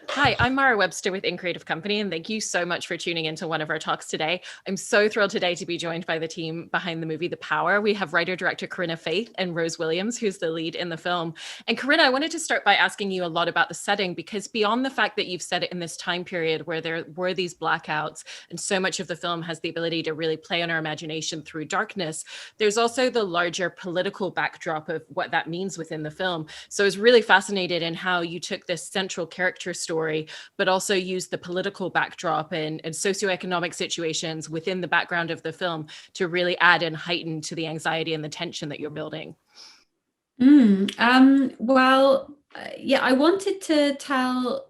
Hi, I'm Mara Webster with In Creative Company, and thank you so much for tuning into one of our talks today. I'm so thrilled today to be joined by the team behind the movie The Power. We have writer-director Corinna Faith and Rose Williams, who's the lead in the film. And Corinna, I wanted to start by asking you a lot about the setting, because beyond the fact that you've set it in this time period where there were these blackouts, and so much of the film has the ability to really play on our imagination through darkness, there's also the larger political backdrop of what that means within the film. So I was really fascinated in how you took this central character story, but also used the political backdrop and socioeconomic situations within the background of the film to really add and heighten to the anxiety and the tension that you're building. Yeah, I wanted to tell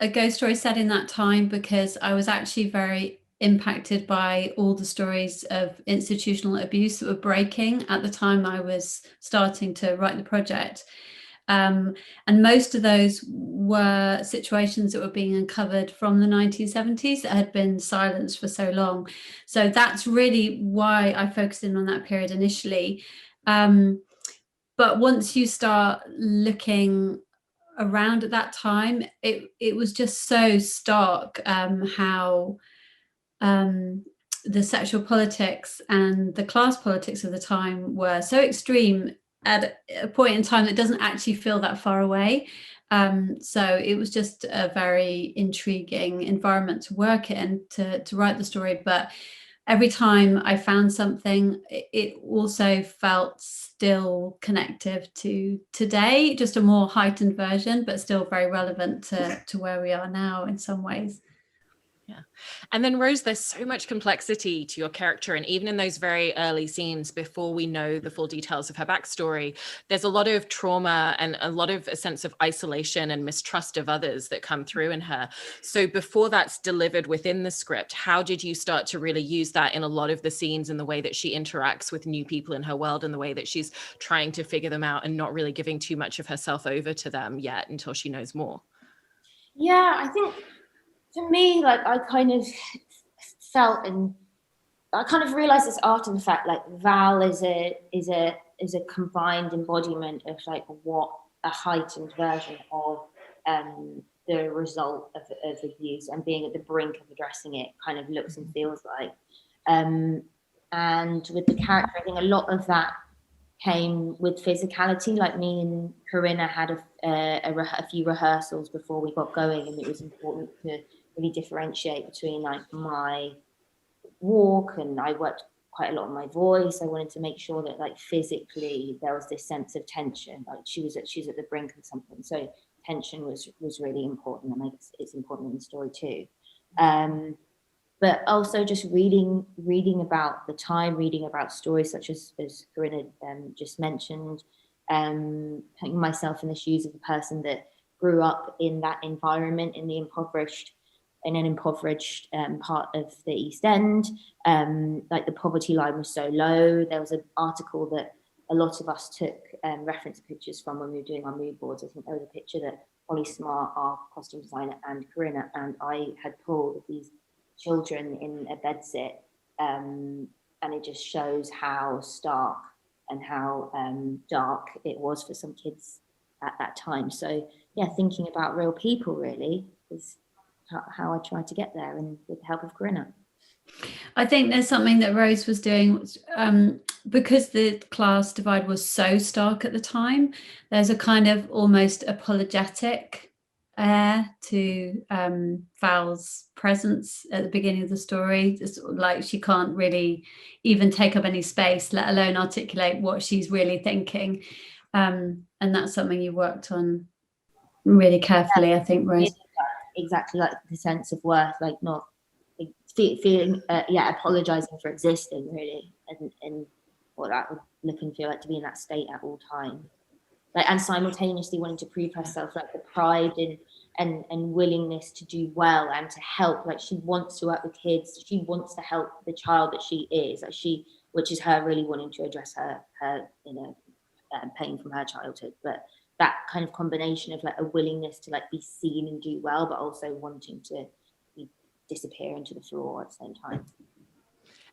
a ghost story set in that time because I was actually very impacted by all the stories of institutional abuse that were breaking at the time I was starting to write the project. And most of those were situations that were being uncovered from the 1970s that had been silenced for so long. So that's really why I focused in on that period initially. But once you start looking around at that time, it was just so stark how the sexual politics and the class politics of the time were so extreme at a point in time that doesn't actually feel that far away. So it was just a very intriguing environment to work in to write the story. But every time I found something, it also felt still connective to today, just a more heightened version, but still very relevant to where we are now in some ways. Yeah. And then Rose, there's so much complexity to your character. And even in those very early scenes, before we know the full details of her backstory, there's a lot of trauma and a lot of a sense of isolation and mistrust of others that come through in her. So before that's delivered within the script, how did you start to really use that in a lot of the scenes and the way that she interacts with new people in her world and the way that she's trying to figure them out and not really giving too much of herself over to them yet until she knows more? Yeah, I think for me, like I kind of felt and I kind of realized this after the fact, like Val is a combined embodiment of like what a heightened version of the result of abuse and being at the brink of addressing it kind of looks and feels like. And with the character, I think a lot of that came with physicality. Like me and Corinna had a few rehearsals before we got going, and it was important to really differentiate between like my walk, and I worked quite a lot on my voice. I wanted to make sure that like physically there was this sense of tension, like she was at the brink of something. So tension was really important, and it's important in the story too. But also just reading about the time, reading about stories such as Corinna just mentioned, putting myself in the shoes of a person that grew up in that environment in an impoverished part of the East End. Like the poverty line was so low. There was an article that a lot of us took reference pictures from when we were doing our mood boards. I think there was a picture that Holly Smart, our costume designer, and Corinna and I had pulled of these children in a bedsit, and it just shows how stark and how dark it was for some kids at that time. So yeah, thinking about real people really is how I tried to get there, and with the help of Corinna. I think there's something that Rose was doing because the class divide was so stark at the time. There's a kind of almost apologetic air to Val's presence at the beginning of the story. It's like she can't really even take up any space, let alone articulate what she's really thinking. And that's something you worked on really carefully, I think, Rose. Exactly, like the sense of worth, like not like feeling, apologizing for existing, really, and what that would look and feel like to be in that state at all time. Like, and simultaneously wanting to prove herself, like the pride and willingness to do well and to help. Like she wants to work with kids, she wants to help the child that she is, like which is her really wanting to address her pain from her childhood. But that kind of combination of like a willingness to like be seen and do well, but also wanting to disappear into the floor at the same time.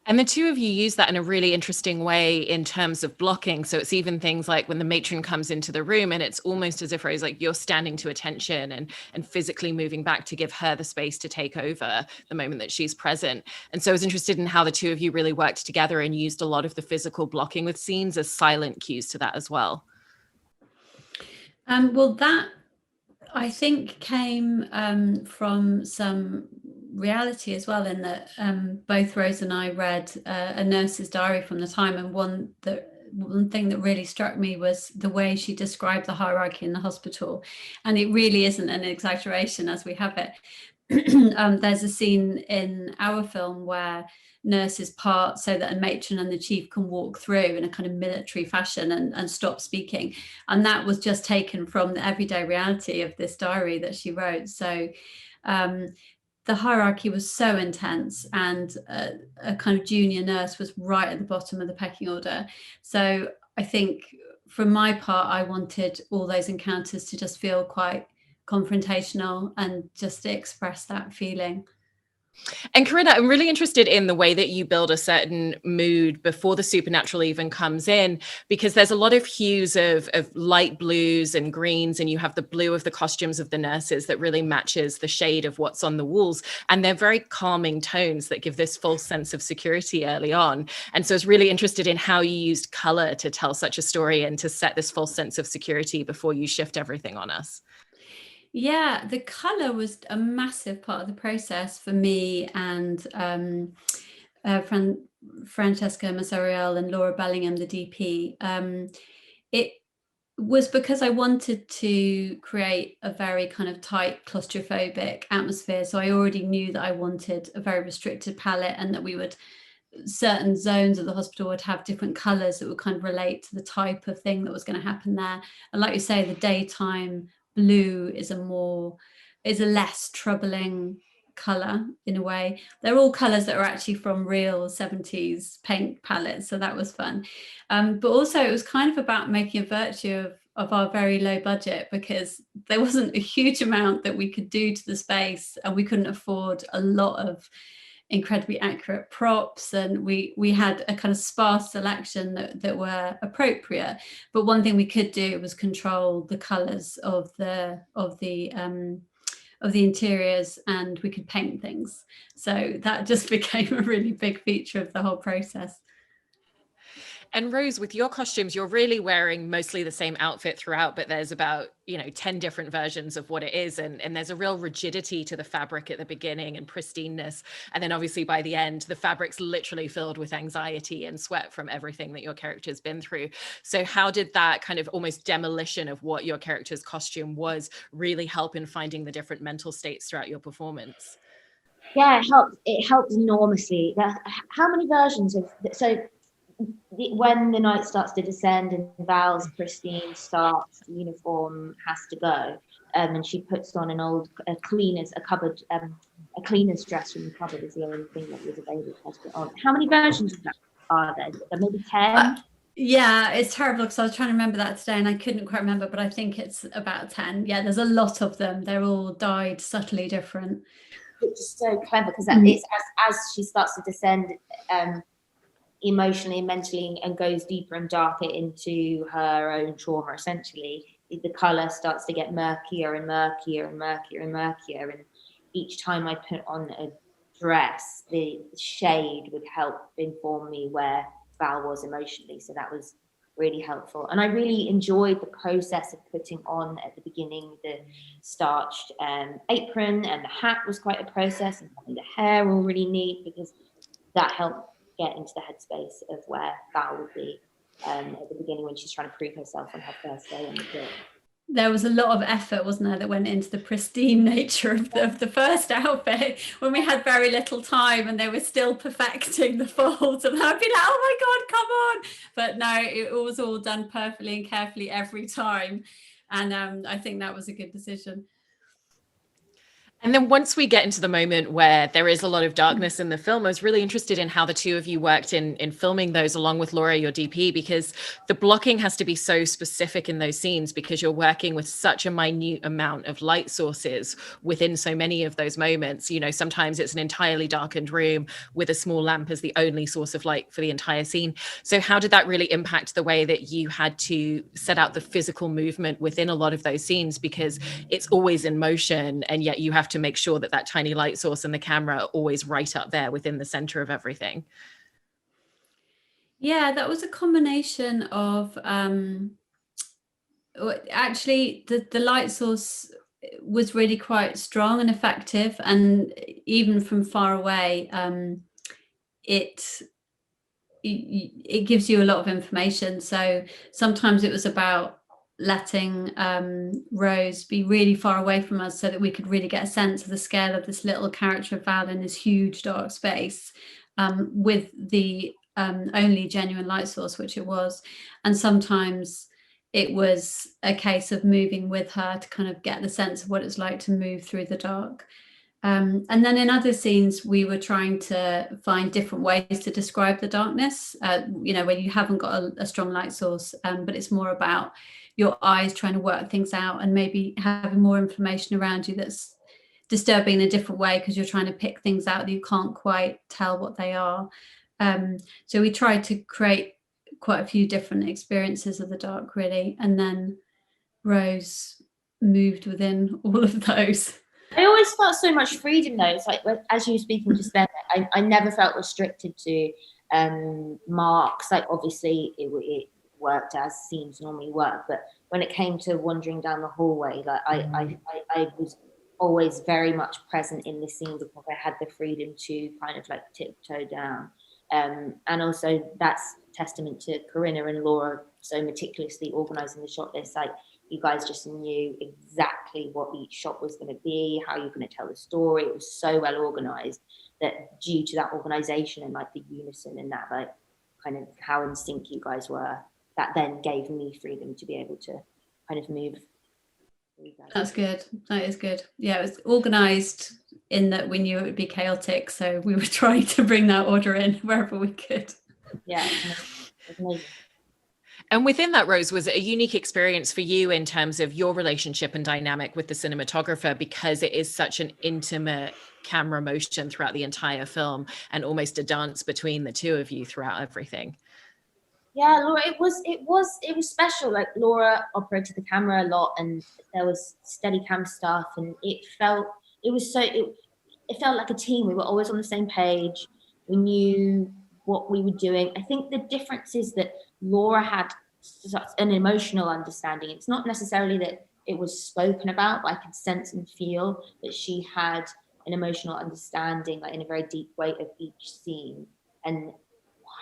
And the two of you use that in a really interesting way in terms of blocking. So it's even things like when the matron comes into the room and it's almost as if Rose, like you're standing to attention and physically moving back to give her the space to take over the moment that she's present. And so I was interested in how the two of you really worked together and used a lot of the physical blocking with scenes as silent cues to that as well. Well, that I think came from some reality as well, in that both Rose and I read a nurse's diary from the time, and one thing that really struck me was the way she described the hierarchy in the hospital, and it really isn't an exaggeration as we have it. There's a scene in our film where nurses part so that a matron and the chief can walk through in a kind of military fashion and stop speaking, and that was just taken from the everyday reality of this diary that she wrote. So the hierarchy was so intense, and a kind of junior nurse was right at the bottom of the pecking order. So I think from my part, I wanted all those encounters to just feel quite confrontational and just to express that feeling. And Corinna, I'm really interested in the way that you build a certain mood before the supernatural even comes in, because there's a lot of hues of light blues and greens, and you have the blue of the costumes of the nurses that really matches the shade of what's on the walls. And they're very calming tones that give this false sense of security early on. And so I was really interested in how you used color to tell such a story and to set this false sense of security before you shift everything on us. Yeah, the colour was a massive part of the process for me, and Francesca Mazzariel and Laura Bellingham, the DP. It was because I wanted to create a very kind of tight, claustrophobic atmosphere. So I already knew that I wanted a very restricted palette, and that certain zones of the hospital would have different colours that would kind of relate to the type of thing that was going to happen there. And like you say, the daytime blue is a less troubling color in a way. They're all colors that are actually from real 70s paint palettes, so that was fun. But also it was kind of about making a virtue of our very low budget, because there wasn't a huge amount that we could do to the space, and we couldn't afford a lot of incredibly accurate props, and we had a kind of sparse selection that were appropriate. But one thing we could do was control the colors of the interiors, and we could paint things. So that just became a really big feature of the whole process. And Rose, with your costumes, you're really wearing mostly the same outfit throughout, but there's about, 10 different versions of what it is. And there's a real rigidity to the fabric at the beginning and pristineness. And then obviously by the end, the fabric's literally filled with anxiety and sweat from everything that your character's been through. So how did that kind of almost demolition of what your character's costume was really help in finding the different mental states throughout your performance? Yeah, it helped enormously. How many versions of, so when the night starts to descend and Val's pristine starts, the uniform has to go, and she puts on a cleaner's dress from the cupboard is the only thing that was available for her to put on. How many versions of that are there? Maybe 10? Yeah, it's terrible because I was trying to remember that today and I couldn't quite remember, but I think it's about 10. Yeah, there's a lot of them. They're all dyed subtly different. Which is so clever, because it's as she starts to descend emotionally and mentally, and goes deeper and darker into her own trauma, essentially, the colour starts to get murkier and murkier and murkier and murkier. And each time I put on a dress, the shade would help inform me where Val was emotionally. So that was really helpful. And I really enjoyed the process of putting on at the beginning the starched apron, and the hat was quite a process, and having the hair all really neat, because that helped get into the headspace of where Val would be at the beginning when she's trying to prove herself on her first day on the trip. There was a lot of effort, wasn't there, that went into the pristine nature of the first outfit when we had very little time and they were still perfecting the folds, and I'd be like, oh my God, come on. But no, it was all done perfectly and carefully every time. And I think that was a good decision. And then once we get into the moment where there is a lot of darkness in the film, I was really interested in how the two of you worked in filming those along with Laura, your DP, because the blocking has to be so specific in those scenes because you're working with such a minute amount of light sources within so many of those moments. You know, sometimes it's an entirely darkened room with a small lamp as the only source of light for the entire scene. So how did that really impact the way that you had to set out the physical movement within a lot of those scenes? Because it's always in motion, and yet you have to make sure that that tiny light source and the camera are always right up there within the center of everything. Yeah, that was a combination of actually the light source was really quite strong and effective, and even from far away, it gives you a lot of information. So sometimes it was about letting Rose be really far away from us so that we could really get a sense of the scale of this little character of Val in this huge dark space, with the only genuine light source, which it was. And sometimes it was a case of moving with her to kind of get the sense of what it's like to move through the dark. And then in other scenes, we were trying to find different ways to describe the darkness, you know, where you haven't got a strong light source, but it's more about your eyes trying to work things out and maybe having more information around you that's disturbing in a different way because you're trying to pick things out that you can't quite tell what they are. So we tried to create quite a few different experiences of the dark, really. And then Rose moved within all of those. I always felt so much freedom though. It's like, as you were speaking just then, I never felt restricted to marks. Like obviously it worked as scenes normally work, but when it came to wandering down the hallway, like I was always very much present in the scene because I had the freedom to kind of like tiptoe down. And also that's testament to Corinna and Laura so meticulously organising the shot list. Like you guys just knew exactly what each shot was going to be, how you're going to tell the story. It was so well organised that due to that organisation and like the unison and that like kind of how in sync you guys were, that then gave me freedom to be able to kind of move. That's good. That is good. Yeah, it was organised in that we knew it would be chaotic, so we were trying to bring that order in wherever we could. Yeah, it's amazing. And within that, Rose, was it a unique experience for you in terms of your relationship and dynamic with the cinematographer, because it is such an intimate camera motion throughout the entire film and almost a dance between the two of you throughout everything? Yeah, Laura, it was special. Like Laura operated the camera a lot, and there was steady cam stuff, and it felt like a team. We were always on the same page. We knew what we were doing. I think the difference is that Laura had such an emotional understanding. It's not necessarily that it was spoken about, but I could sense and feel that she had an emotional understanding, like in a very deep way, of each scene and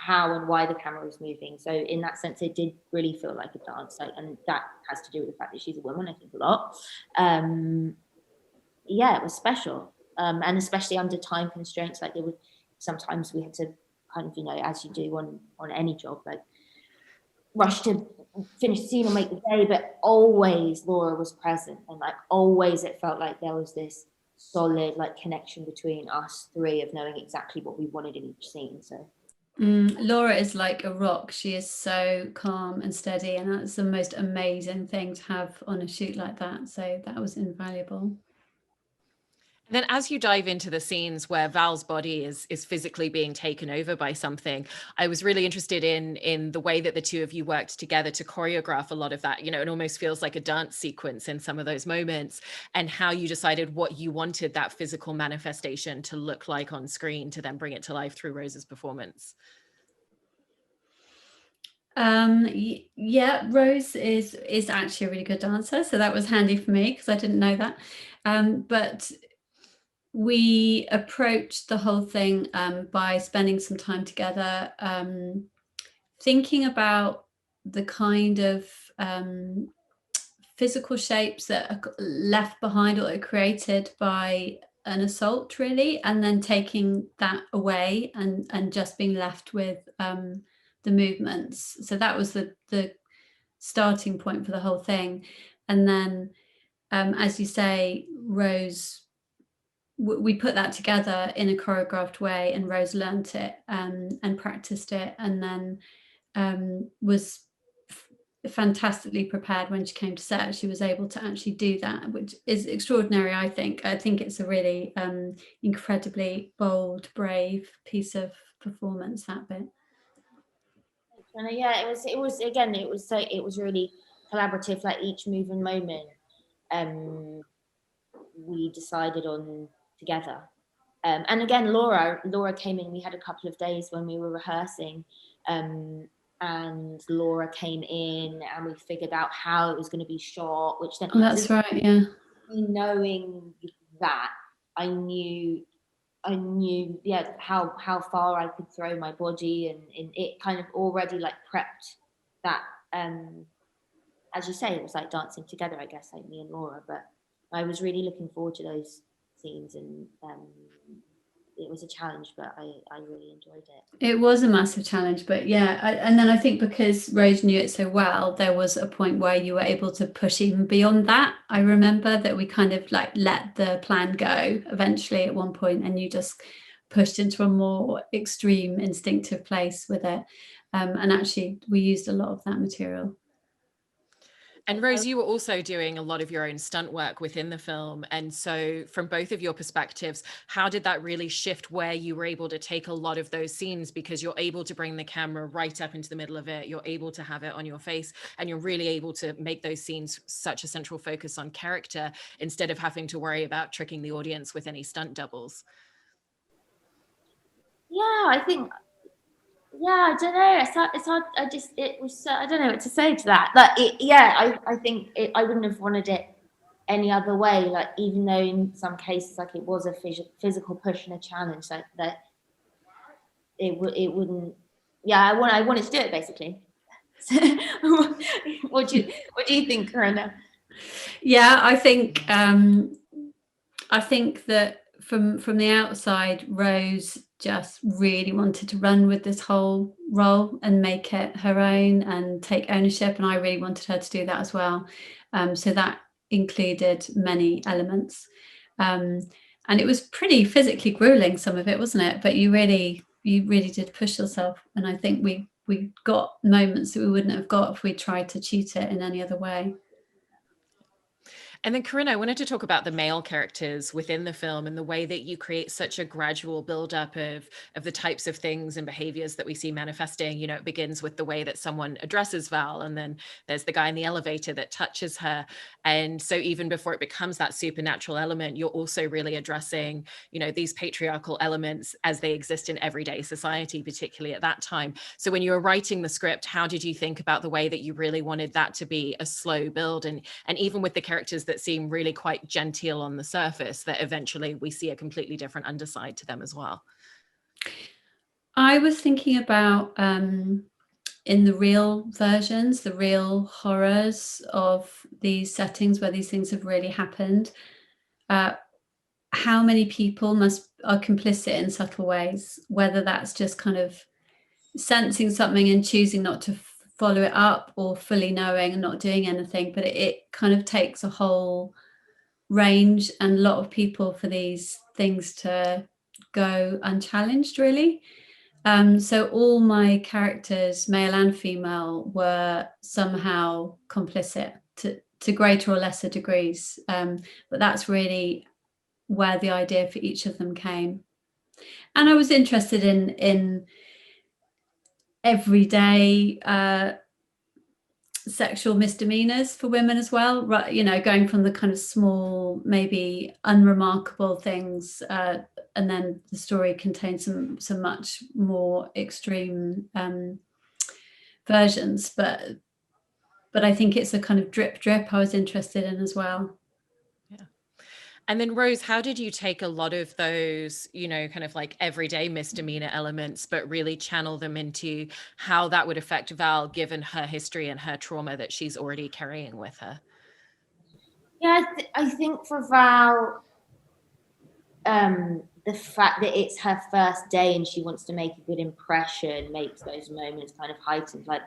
how and why the camera was moving. So in that sense, it did really feel like a dance. Like, and that has to do with the fact that she's a woman, I think, a lot. Yeah, it was special. And especially under time constraints, like sometimes we had to kind of, you know, as you do on any job, like rush to finish the scene or make the day, but always Laura was present, and like always it felt like there was this solid like connection between us three of knowing exactly what we wanted in each scene. So Laura is like a rock. She is so calm and steady, and that's the most amazing thing to have on a shoot like that. So that was invaluable. And then as you dive into the scenes where Val's body is physically being taken over by something, I was really interested in the way that the two of you worked together to choreograph a lot of that. You know, it almost feels like a dance sequence in some of those moments, and how you decided what you wanted that physical manifestation to look like on screen to then bring it to life through Rose's performance. Yeah, Rose is actually a really good dancer, so that was handy for me because I didn't know that. But we approached the whole thing by spending some time together, thinking about the kind of physical shapes that are left behind or are created by an assault, really, and then taking that away and just being left with the movements. So that was the starting point for the whole thing. And then, as you say, Rose we put that together in a choreographed way, and Rose learnt it and practiced it, and then was fantastically prepared when she came to set. She was able to actually do that, which is extraordinary. I think it's a really incredibly bold, brave piece of performance, that bit. And yeah, it was really collaborative. Like each move and moment we decided on together. And again, Laura came in. We had a couple of days when we were rehearsing, and Laura came in, and we figured out how it was going to be shot. Which then, that's right, yeah. Knowing that, I knew, yeah, how far I could throw my body, and it kind of already like prepped that. As you say, it was like dancing together, I guess, like me and Laura. But I was really looking forward to those scenes, and it was a challenge, but I really enjoyed it. It was a massive challenge, but yeah, and then I think because Rose knew it so well, there was a point where you were able to push even beyond that. I remember that we kind of like let the plan go eventually at one point, and you just pushed into a more extreme instinctive place with it. And actually we used a lot of that material. And Rose, you were also doing a lot of your own stunt work within the film. And so from both of your perspectives, how did that really shift where you were able to take a lot of those scenes, because you're able to bring the camera right up into the middle of it, you're able to have it on your face, and you're really able to make those scenes such a central focus on character instead of having to worry about tricking the audience with any stunt doubles? Yeah, I think, yeah, I don't know. It's hard. I don't know what to say to that. Like, I think I wouldn't have wanted it any other way. Like, even though in some cases, like it was a physical push and a challenge, like that, it wouldn't. Yeah, I wanted to do it basically. What do you think, Corinna? Yeah, I think that from the outside, Rose just really wanted to run with this whole role and make it her own and take ownership, and I really wanted her to do that as well. So that included many elements, and it was pretty physically grueling, some of it, wasn't it? But you really did push yourself, and I think we got moments that we wouldn't have got if we tried to cheat it in any other way. And then, Corinna, I wanted to talk about the male characters within the film and the way that you create such a gradual buildup of the types of things and behaviors that we see manifesting. You know, it begins with the way that someone addresses Val, and then there's the guy in the elevator that touches her. And so even before it becomes that supernatural element, you're also really addressing, you know, these patriarchal elements as they exist in everyday society, particularly at that time. So when you were writing the script, how did you think about the way that you really wanted that to be a slow build? And even with the characters that seem really quite genteel on the surface, that eventually we see a completely different underside to them as well. I was thinking about in the real versions, the real horrors of these settings where these things have really happened, how many people are complicit in subtle ways, whether that's just kind of sensing something and choosing not to follow it up, or fully knowing and not doing anything. But it kind of takes a whole range and a lot of people for these things to go unchallenged, really. So all my characters, male and female, were somehow complicit to greater or lesser degrees. But that's really where the idea for each of them came. And I was interested in everyday sexual misdemeanors for women as well, right? You know, going from the kind of small, maybe unremarkable things, and then the story contains some much more extreme versions. But I think it's a kind of drip I was interested in as well. Yeah. And then Rose, how did you take a lot of those, you know, kind of like everyday misdemeanor elements, but really channel them into how that would affect Val, given her history and her trauma that she's already carrying with her? Yeah, I think for Val, the fact that it's her first day and she wants to make a good impression makes those moments kind of heightened. Like,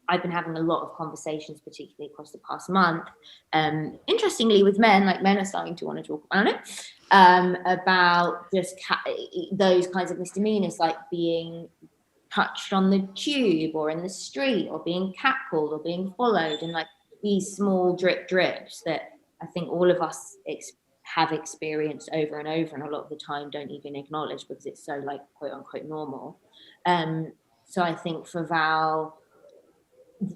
I've been having a lot of conversations, particularly across the past month, interestingly with men, like men are starting to want to talk about it. about just those kinds of misdemeanors, like being touched on the tube or in the street, or being catcalled or being followed, and like these small drips that I think all of us have experienced over and over, and a lot of the time don't even acknowledge because it's so like quote unquote normal. So I think for Val,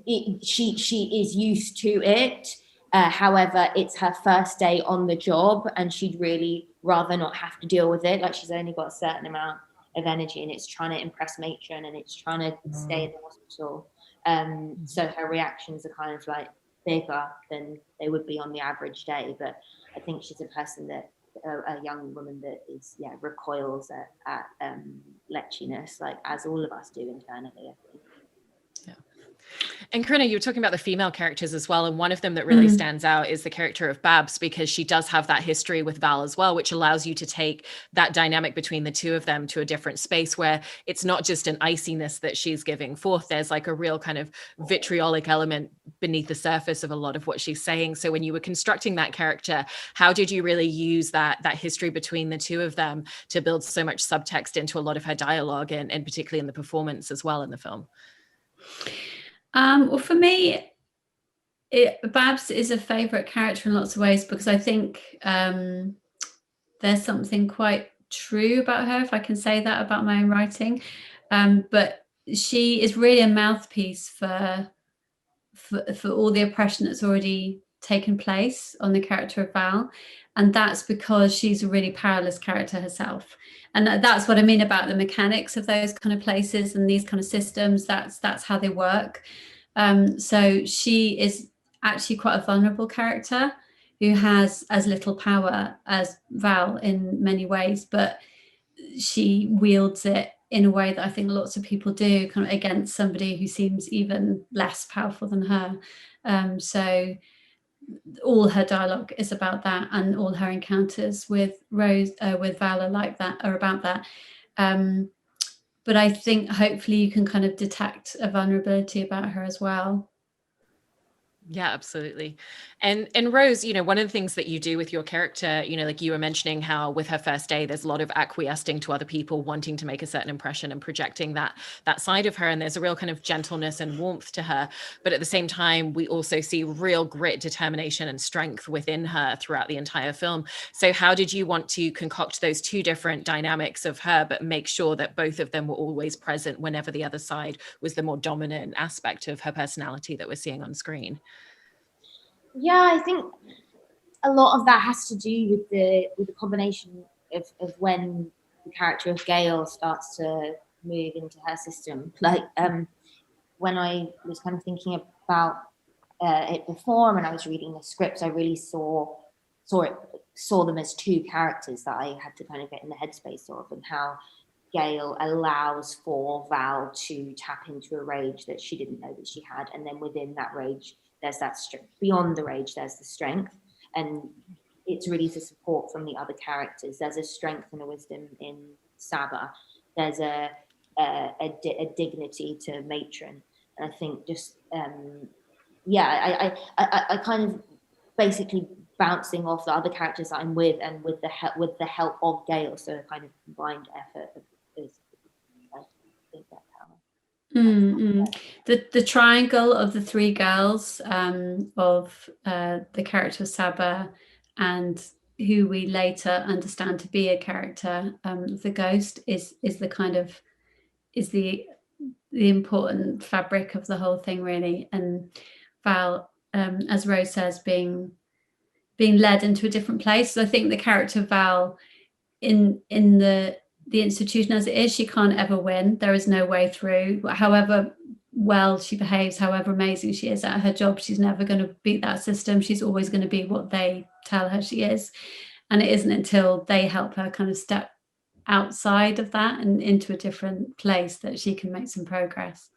she is used to it. However, it's her first day on the job, and she'd really rather not have to deal with it. Like, she's only got a certain amount of energy, and it's trying to impress matron, and it's trying to stay in the hospital. So her reactions are kind of like bigger than they would be on the average day. But I think she's a person that, a young woman that is, recoils at letchiness, like as all of us do internally, I think. And Corinna, you were talking about the female characters as well. And one of them that really stands out is the character of Babs, because she does have that history with Val as well, which allows you to take that dynamic between the two of them to a different space, where it's not just an iciness that she's giving forth. There's like a real kind of vitriolic element beneath the surface of a lot of what she's saying. So when you were constructing that character, how did you really use that history between the two of them to build so much subtext into a lot of her dialogue, and particularly in the performance as well in the film? Well, for me, Babs is a favourite character in lots of ways, because I think there's something quite true about her, if I can say that about my own writing. But she is really a mouthpiece for all the oppression that's already taken place on the character of Val. And that's because she's a really powerless character herself. And that's what I mean about the mechanics of those kind of places and these kind of systems. That's how they work. So she is actually quite a vulnerable character who has as little power as Val in many ways, but she wields it in a way that I think lots of people do, kind of against somebody who seems even less powerful than her. So all her dialogue is about that, and all her encounters with with Val are about that. But I think hopefully you can kind of detect a vulnerability about her as well. Yeah, absolutely. And Rose, one of the things that you do with your character, like you were mentioning how with her first day, there's a lot of acquiescing to other people, wanting to make a certain impression and projecting that side of her. And there's a real kind of gentleness and warmth to her. But at the same time, we also see real grit, determination, and strength within her throughout the entire film. So how did you want to concoct those two different dynamics of her, but make sure that both of them were always present whenever the other side was the more dominant aspect of her personality that we're seeing on screen? Yeah, I think a lot of that has to do with the combination of when the character of Gail starts to move into her system. Like when I was kind of thinking about it before, when I was reading the scripts, I really saw them as two characters that I had to kind of get in the headspace of, and how Gail allows for Val to tap into a rage that she didn't know that she had, and then within that rage, there's that strength. Beyond the rage, there's the strength, and it's really the support from the other characters. There's a strength and a wisdom in Saba. There's a dignity to matron, and I think just I kind of basically bouncing off the other characters that I'm with, and with the help of Gail, so a kind of combined effort is, I think that's how. The triangle of the three girls, of the character of Saba, and who we later understand to be a character, the ghost, is the important fabric of the whole thing, really. And Val, as Rose says, being led into a different place. So I think the character of Val in the institution as it is, she can't ever win. There is no way through. However well she behaves, however amazing she is at her job, she's never going to beat that system. She's always going to be what they tell her she is. And it isn't until they help her kind of step outside of that and into a different place that she can make some progress.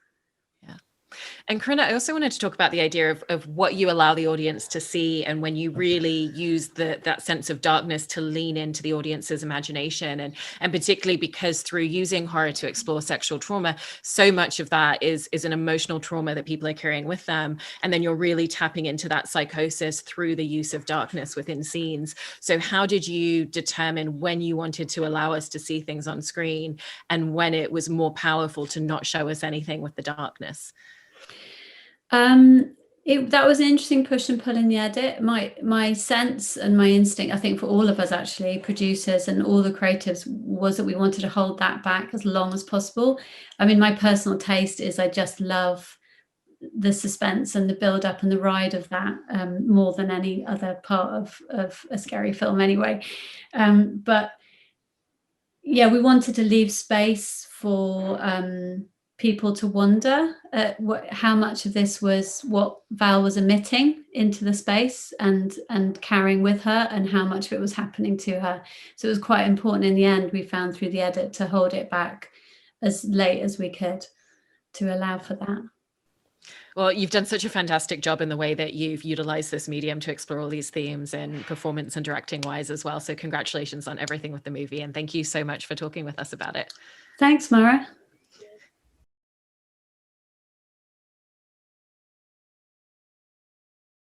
And Corinna, I also wanted to talk about the idea of what you allow the audience to see, and when you really use that sense of darkness to lean into the audience's imagination, and particularly because through using horror to explore sexual trauma, so much of that is an emotional trauma that people are carrying with them. And then you're really tapping into that psychosis through the use of darkness within scenes. So how did you determine when you wanted to allow us to see things on screen and when it was more powerful to not show us anything with the darkness? That was an interesting push and pull in the edit. My sense and my instinct, I think for all of us actually, producers and all the creatives, was that we wanted to hold that back as long as possible. I mean, my personal taste is I just love the suspense and the build up and the ride of that more than any other part of a scary film anyway. But yeah, we wanted to leave space for people to wonder how much of this was what Val was emitting into the space and carrying with her, and how much of it was happening to her. So it was quite important in the end, we found through the edit, to hold it back as late as we could to allow for that. Well, you've done such a fantastic job in the way that you've utilized this medium to explore all these themes, and performance and directing wise as well. So congratulations on everything with the movie. And thank you so much for talking with us about it. Thanks, Mara.